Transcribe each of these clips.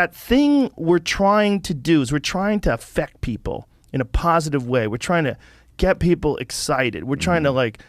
That thing we're trying to do is we're trying to affect people in a positive way. We're trying to get people excited. We're trying to, like,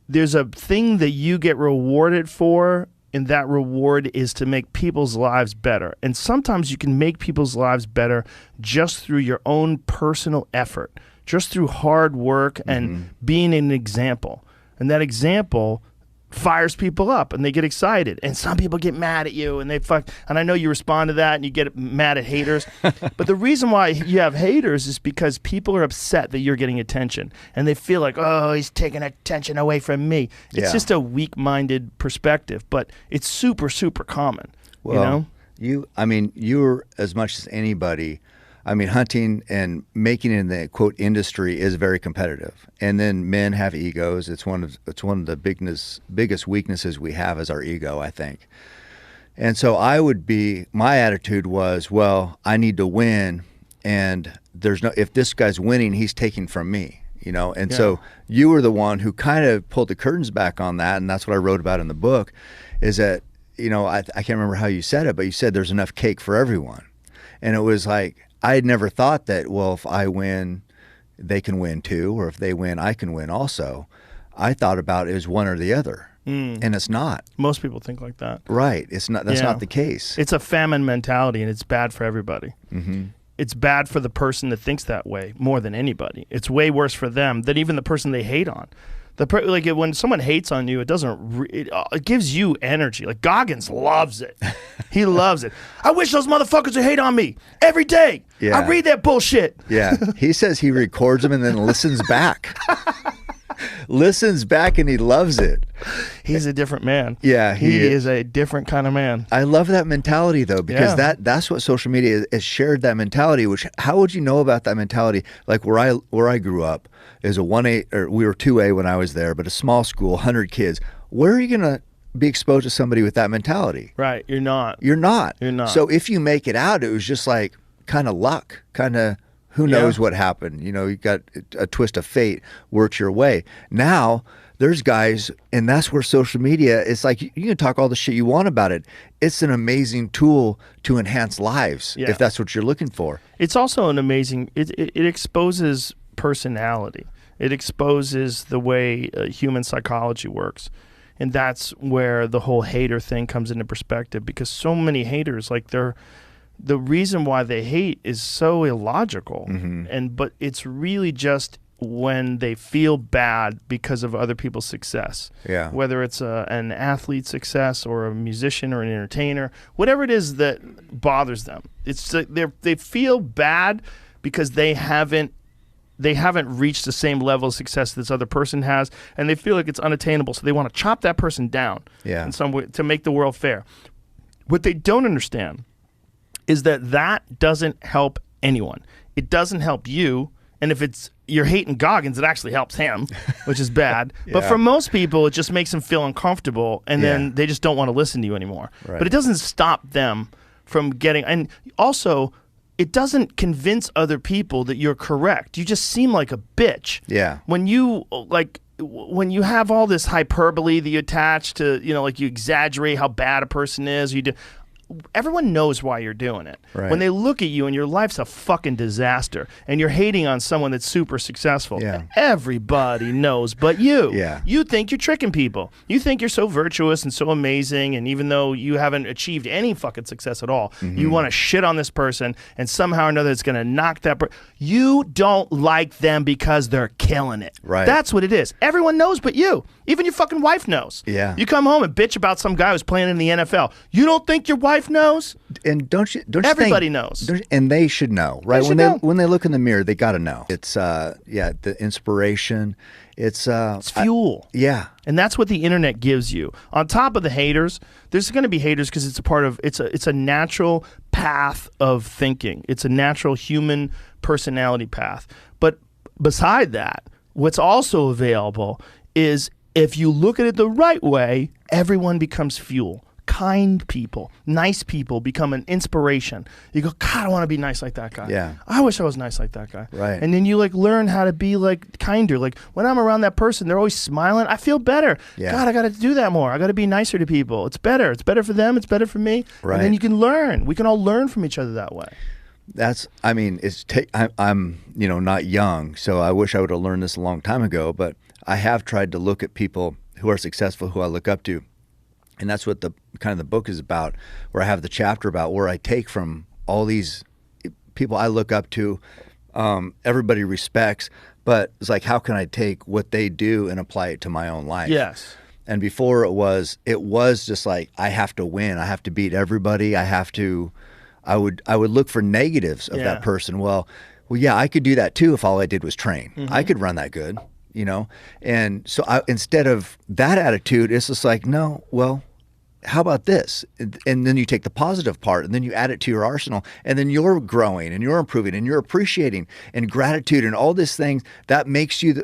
there's a thing that you get rewarded for, and that reward is to make people's lives better. And sometimes you can make people's lives better just through your own personal effort, just through hard work and being an example. And that example fires people up and they get excited. And some people get mad at you and they fuck. And I know you respond to that and you get mad at haters. But the reason why you have haters is because people are upset that you're getting attention. And they feel like, oh, he's taking attention away from me. It's just a weak-minded perspective. But it's super, super common. Well, you know? I mean, you're as much as anybody. I mean, hunting and making it in the quote industry is very competitive, and then men have egos. It's one of the biggest weaknesses we have is our ego, I think. And so my attitude was, well, I need to win, and if this guy's winning, he's taking from me, you know. And so you were the one who kind of pulled the curtains back on that, and that's what I wrote about in the book. Is that, you know, I can't remember how you said it, but you said there's enough cake for everyone, and it was like, I had never thought that, well, if I win, they can win too, or if they win, I can win also. I thought about it as one or the other, and it's not. Most people think like that. Right. It's not. That's not the case. It's a famine mentality, and it's bad for everybody. It's bad for the person that thinks that way more than anybody. It's way worse for them than even the person they hate on. Like when someone hates on you, it gives you energy. Like Goggins loves it. He loves it. I wish those motherfuckers would hate on me every day. Yeah. I read that bullshit. Yeah. He says he records them and then listens back. Listens back and he loves it. He's a different man. Yeah, he is a different kind of man. I love that mentality though, because that's what social media has shared, that mentality. Which, how would you know about that mentality? Like where I grew up is a 1A, or we were 2A when I was there, but a small school, 100 kids. Where are you gonna be exposed to somebody with that mentality? Right, you're not. You're not. You're not. So if you make it out, it was just like kind of luck, kind of. Who knows what happened? You know, you got a twist of fate worked your way. Now there's guys, and that's where social media, it's like you can talk all the shit you want about it. It's an amazing tool to enhance lives if that's what you're looking for. It's also an amazing, it exposes personality. It exposes the way human psychology works. And that's where the whole hater thing comes into perspective, because so many haters, like the reason why they hate is so illogical, but it's really just when they feel bad because of other people's success. Yeah. Whether it's an athlete's success or a musician or an entertainer, whatever it is that bothers them, it's they feel bad because they haven't reached the same level of success this other person has, and they feel like it's unattainable, so they want to chop that person down in some way to make the world fair. What they don't understand is that doesn't help anyone. It doesn't help you, and if you're hating Goggins, it actually helps him, which is bad. But for most people, it just makes them feel uncomfortable, and then they just don't want to listen to you anymore. Right. But it doesn't stop them from getting, and also, it doesn't convince other people that you're correct. You just seem like a bitch. Yeah. When you have all this hyperbole that you attach to, you know, like you exaggerate how bad a person is, everyone knows why you're doing it. Right. When they look at you and your life's a fucking disaster and you're hating on someone that's super successful, everybody knows but you. Yeah. You think you're tricking people. You think you're so virtuous and so amazing, and even though you haven't achieved any fucking success at all, you want to shit on this person, and somehow or another it's going to knock that person. You don't like them because they're killing it. Right. That's what it is. Everyone knows but you. Even your fucking wife knows. Yeah. You come home and bitch about some guy who's playing in the NFL. You don't think your wife knows? And don't you everybody knows. And they should know, right? When they look in the mirror, they got to know. It's the inspiration. It's fuel. Yeah. And that's what the internet gives you. On top of the haters, there's going to be haters because it's a part of it's a natural path of thinking. It's a natural human personality path. But beside that, what's also available is if you look at it the right way, everyone becomes fuel. kind people, nice people become an inspiration. You go, God, I want to be nice like that guy. Yeah. I wish I was nice like that guy. Right. And then you like learn how to be like kinder. Like when I'm around that person, they're always smiling. I feel better. Yeah. God, I got to do that more. I got to be nicer to people. It's better. It's better for them. It's better for me. Right. And then you can learn. We can all learn from each other that way. I'm not young, so I wish I would have learned this a long time ago, but I have tried to look at people who are successful, who I look up to. And that's what the book is about, where I have the chapter about where I take from all these people I look up to, everybody respects, but it's like, how can I take what they do and apply it to my own life? Yes. And before it was just like, I have to win. I have to beat everybody. I would look for negatives of that person. Well, yeah, I could do that too if all I did was train. I could run that good, And so instead of that attitude, it's just like, no, well, how about this? And then you take the positive part and then you add it to your arsenal, and then you're growing and you're improving and you're appreciating, and gratitude and all these things that makes you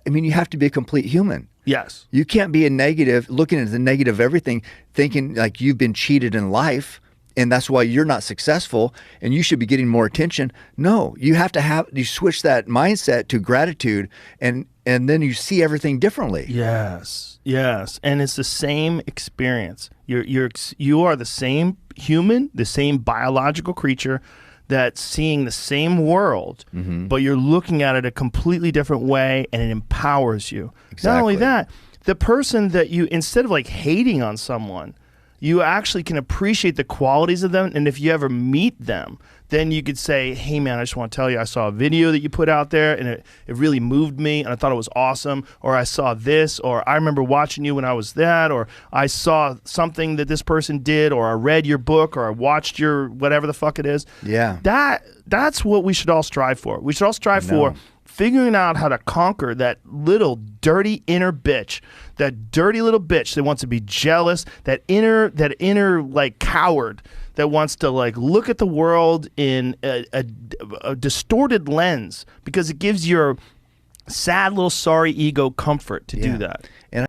you have to be a complete human. Yes. You can't be a negative, looking at the negative of everything, thinking like you've been cheated in life and that's why you're not successful and you should be getting more attention. No, you have to you switch that mindset to gratitude, and then you see everything differently. Yes. Yes. And it's the same experience. You are the same human, the same biological creature that's seeing the same world, but you're looking at it a completely different way, and it empowers you. Exactly. Not only that, the person that you, instead of like hating on someone, you actually can appreciate the qualities of them. And if you ever meet them, then you could say, hey man, I just want to tell you, I saw a video that you put out there and it really moved me and I thought it was awesome. Or I saw this, or I remember watching you when I was that, or I saw something that this person did, or I read your book, or I watched your whatever the fuck it is. Yeah. That's what we should all strive for. We should all strive for figuring out how to conquer that little dirty inner bitch, that dirty little bitch that wants to be jealous, that inner like coward that wants to like look at the world in a distorted lens, because it gives your sad little sorry ego comfort to do that. And